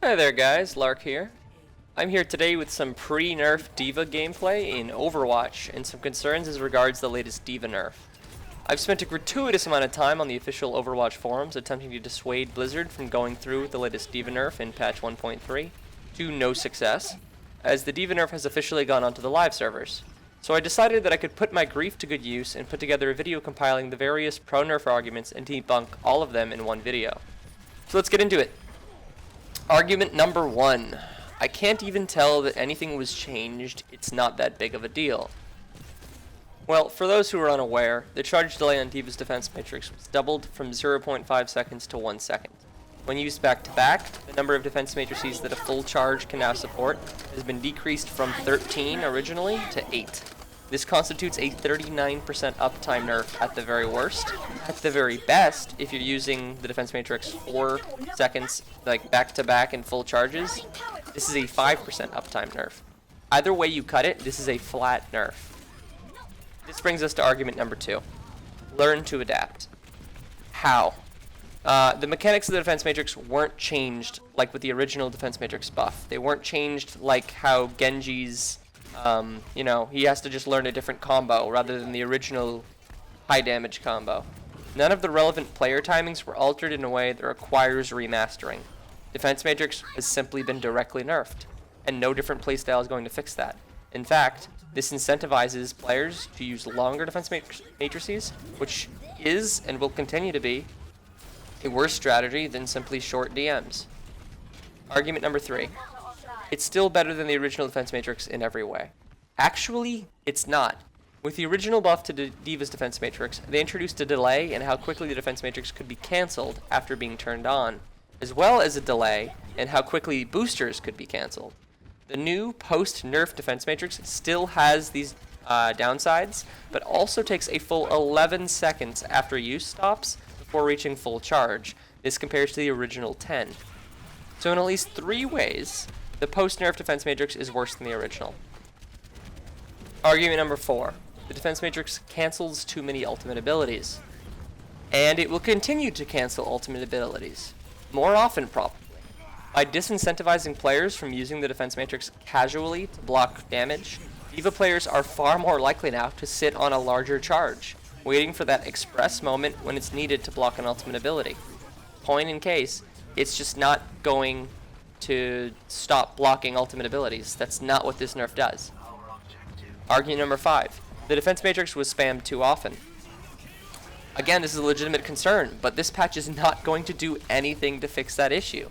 Hi there guys, Lark here. I'm here today with some pre-nerf D.Va gameplay in Overwatch and some concerns as regards the latest D.Va nerf. I've spent a gratuitous amount of time on the official Overwatch forums attempting to dissuade Blizzard from going through with the latest D.Va nerf in patch 1.3 to no success, as the D.Va nerf has officially gone onto the live servers. So I decided that I could put my grief to good use and put together a video compiling the various pro-nerf arguments and debunk all of them in one video. So let's get into it. Argument number 1. I can't even tell that anything was changed, it's not that big of a deal. Well, for those who are unaware, the charge delay on D.Va's defense matrix was doubled from 0.5 seconds to 1 second. When used back to back, the number of defense matrices that a full charge can now support has been decreased from 13 originally to 8. This constitutes a 39% uptime nerf at the very worst. At the very best, if you're using the defense matrix 4 seconds, like back to back in full charges, this is a 5% uptime nerf. Either way you cut it, this is a flat nerf. This brings us to argument number 2. Learn to adapt. How? The mechanics of the defense matrix weren't changed like with the original defense matrix buff. They weren't changed like how Genji's he has to just learn a different combo rather than the original high damage combo. None of the relevant player timings were altered in a way that requires remastering. Defense matrix has simply been directly nerfed, and no different playstyle is going to fix that. In fact, this incentivizes players to use longer defense matrices, which is and will continue to be a worse strategy than simply short DMs. Argument number 3. It's still better than the original defense matrix in every way. Actually, it's not. With the original buff to D.Va's defense matrix, they introduced a delay in how quickly the defense matrix could be cancelled after being turned on, as well as a delay in how quickly boosters could be cancelled. The new post-nerf defense matrix still has these downsides, but also takes a full 11 seconds after use stops before reaching full charge. This compares to the original 10. So in at least 3 ways, the post-nerf defense matrix is worse than the original. Argument number 4. The defense matrix cancels too many ultimate abilities. And it will continue to cancel ultimate abilities. More often, probably. By disincentivizing players from using the defense matrix casually to block damage, D.Va players are far more likely now to sit on a larger charge, waiting for that express moment when it's needed to block an ultimate ability. Point in case, it's just not going to stop blocking ultimate abilities. That's not what this nerf does. Argument number 5. The defense matrix was spammed too often. Again, this is a legitimate concern, but this patch is not going to do anything to fix that issue.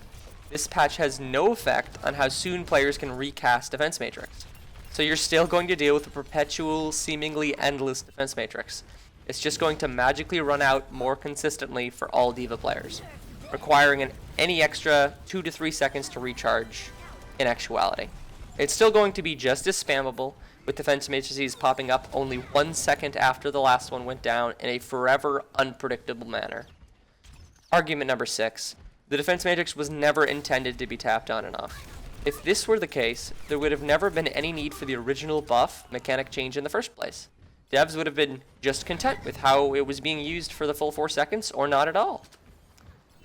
This patch has no effect on how soon players can recast defense matrix. So you're still going to deal with a perpetual, seemingly endless defense matrix. It's just going to magically run out more consistently for all D.Va players, requiring any extra 2 to 3 seconds to recharge in actuality. It's still going to be just as spammable, with defense matrices popping up only 1 second after the last one went down in a forever unpredictable manner. Argument number 6. The defense matrix was never intended to be tapped on and off. If this were the case, there would have never been any need for the original buff mechanic change in the first place. Devs would have been just content with how it was being used for the full 4 seconds, or not at all.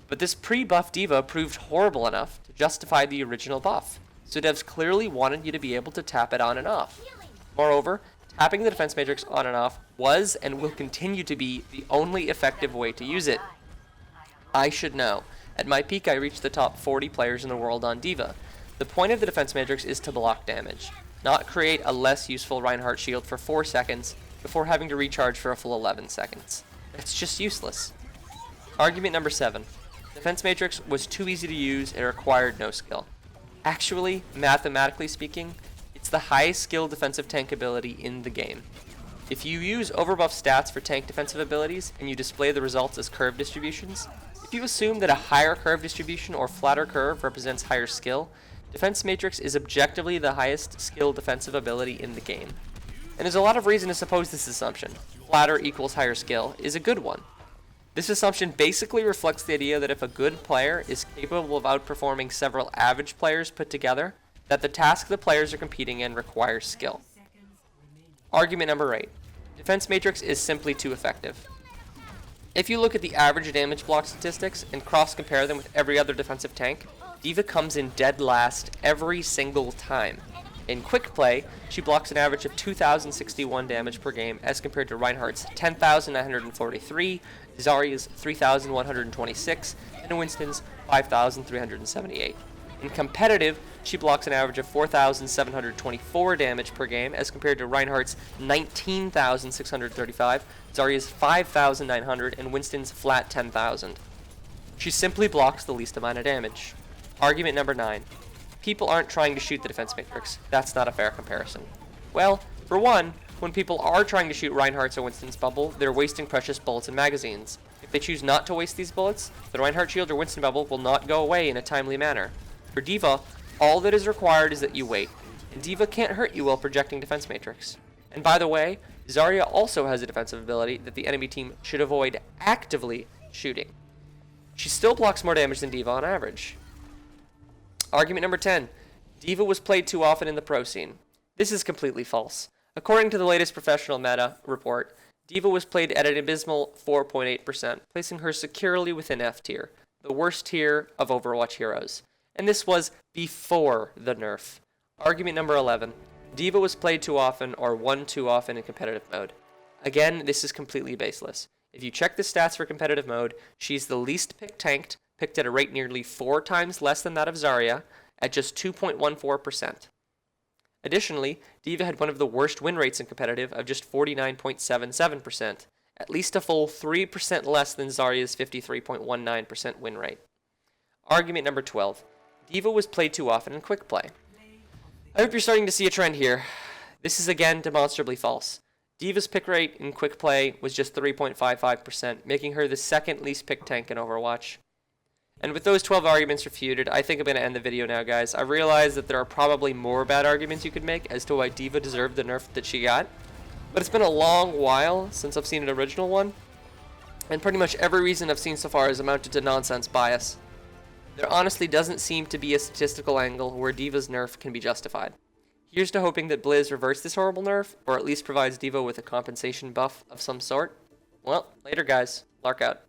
But this pre-buff D.Va proved horrible enough to justify the original buff, so devs clearly wanted you to be able to tap it on and off. Moreover, tapping the defense matrix on and off was and will continue to be the only effective way to use it. I should know. At my peak, I reached the top 40 players in the world on D.Va. The point of the defense matrix is to block damage, not create a less useful Reinhardt shield for 4 seconds before having to recharge for a full 11 seconds. It's just useless. Argument number 7. Defense matrix was too easy to use and required no skill. Actually, mathematically speaking, it's the highest skill defensive tank ability in the game. If you use overbuff stats for tank defensive abilities and you display the results as curve distributions, if you assume that a higher curve distribution or flatter curve represents higher skill, defense matrix is objectively the highest skill defensive ability in the game. And there's a lot of reason to suppose this assumption, flatter equals higher skill, is a good one. This assumption basically reflects the idea that if a good player is capable of outperforming several average players put together, that the task the players are competing in requires skill. Argument number 8. Defense matrix is simply too effective. If you look at the average damage block statistics and cross-compare them with every other defensive tank, D.Va comes in dead last every single time. In quick play, she blocks an average of 2,061 damage per game as compared to Reinhardt's 10,943, Zarya's 3,126, and Winston's 5,378. In competitive, she blocks an average of 4,724 damage per game as compared to Reinhardt's 19,635, Zarya's 5,900, and Winston's flat 10,000. She simply blocks the least amount of damage. Argument number 9. People aren't trying to shoot the defense matrix. That's not a fair comparison. Well, for one, when people are trying to shoot Reinhardt's or Winston's bubble, they're wasting precious bullets and magazines. If they choose not to waste these bullets, the Reinhardt shield or Winston bubble will not go away in a timely manner. For D.Va, all that is required is that you wait, and D.Va can't hurt you while projecting defense matrix. And by the way, Zarya also has a defensive ability that the enemy team should avoid actively shooting. She still blocks more damage than D.Va on average. Argument number 10. D.Va was played too often in the pro scene. This is completely false. According to the latest professional meta report, D.Va was played at an abysmal 4.8%, placing her securely within F tier, the worst tier of Overwatch heroes. And this was before the nerf. Argument number 11. D.Va was played too often or won too often in competitive mode. Again, this is completely baseless. If you check the stats for competitive mode, she's the least tanked, picked at a rate nearly 4 times less than that of Zarya, at just 2.14%. Additionally, D.Va had one of the worst win rates in competitive of just 49.77%, at least a full 3% less than Zarya's 53.19% win rate. Argument number 12. D.Va was played too often in quick play. I hope you're starting to see a trend here. This is again demonstrably false. D.Va's pick rate in quick play was just 3.55%, making her the second least picked tank in Overwatch. And with those 12 arguments refuted, I think I'm going to end the video now, guys. I realize that there are probably more bad arguments you could make as to why D.Va deserved the nerf that she got. But it's been a long while since I've seen an original one. And pretty much every reason I've seen so far has amounted to nonsense bias. There honestly doesn't seem to be a statistical angle where D.Va's nerf can be justified. Here's to hoping that Blizz reverts this horrible nerf, or at least provides D.Va with a compensation buff of some sort. Well, later guys. Lark out.